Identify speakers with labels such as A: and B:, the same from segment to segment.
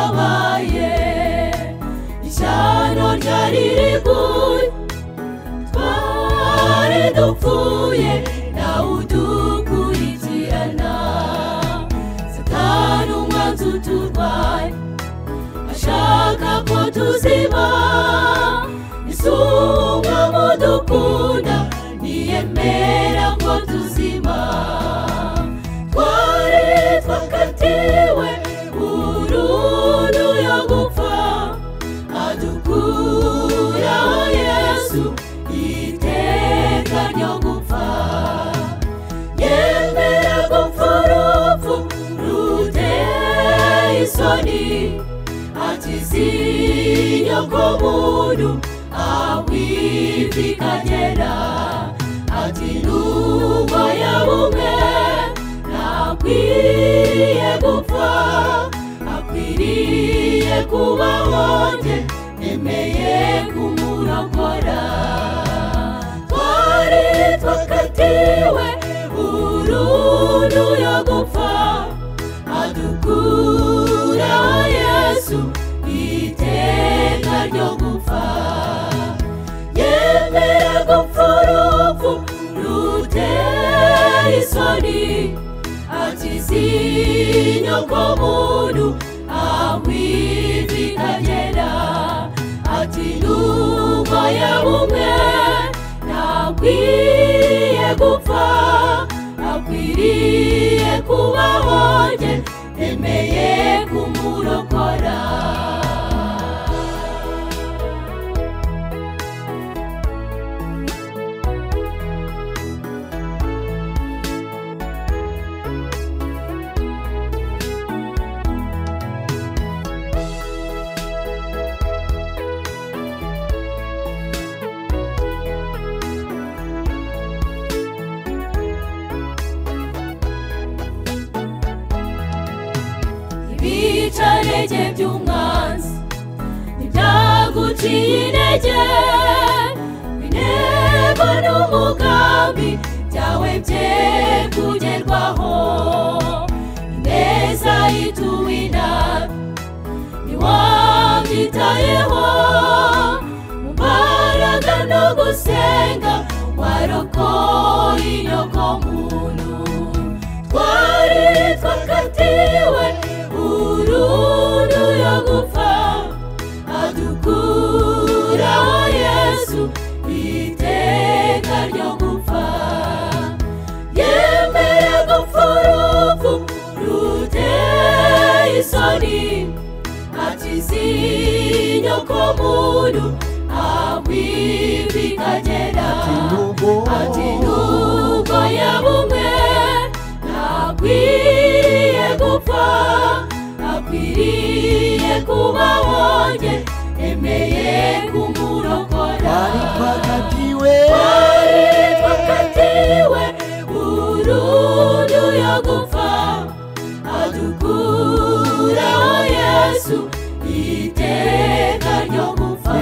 A: byabaye ishyano ryari riguye twari dupfuye nawe udukurikirana Satani umwanzi uturwanya ashaka ko tuzima isumwa mudukunda niyemera ko tuzima twari twakatiwe burundu yo gupfa adukuraho Yesu iteka ryo gupfa yemera gupfa urupfu ruteye isoni atizinyoko-muntu awibikagera ati nubwo yabumwe nakwiriye gupfa akwiriye kubaho nje nemeye kumurokora twari twakatiwe burundu yo gupfa adukuraho Yesu iteka ryo gupfa yemera gupfa urupfu ruteye isoni atizinyoko-muntu awibikagera ati nubwo yabumwe nakwiriye gupfa akwiriye kubaho nje nemeye kumurokora ibicanege by'umwanzi ntibyaguciye intege intego n'umugambi byawe bye kugerwaho ineza yituwe inabi ntiwabyitayeho mu mbaraga no gusenga warokoye inyoko-muntu twari twakatiwe burundu yo gupfa adukuraho Yesu iteka ryo gupfa yemera gupfa urupfu ruteye isoni atizinyoko-muntu awibikagera ati nubwo yabumwe nakwiriye gupfa akwiriye kubaho nje nemeye kumurokora twari twakatiwe burundu yo gupfa adukuraho Yesu iteka ryo gupfa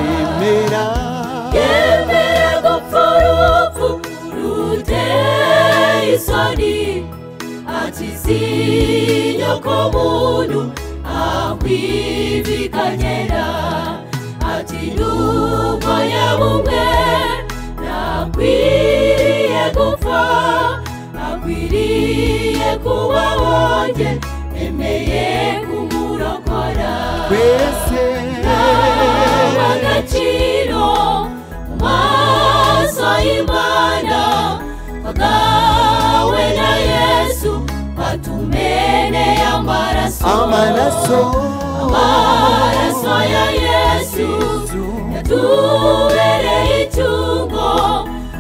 A: yemera gupfa urupfu ruteye isoni atizinyoko-muntu awibikagera ati nubwo yabumwe nakwiriye gupfa akwiriye kubaho nje nemeye kumurokora
B: twese
A: agaciro mu maso y'Imana wagawe na Yesu watumeneye amaraso ya Yesu yatubereye icyungo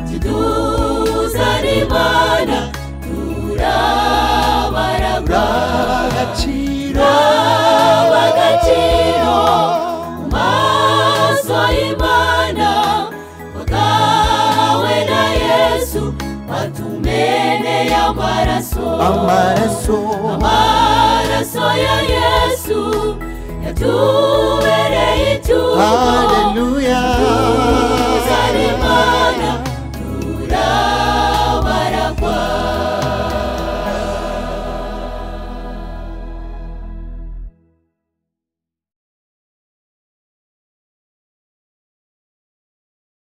A: kiduzana Imana turabaragwa agaciro mu maso y'Imana wagawe na Yesu watumeneye amaraso ya Yesu yatubereye icyungo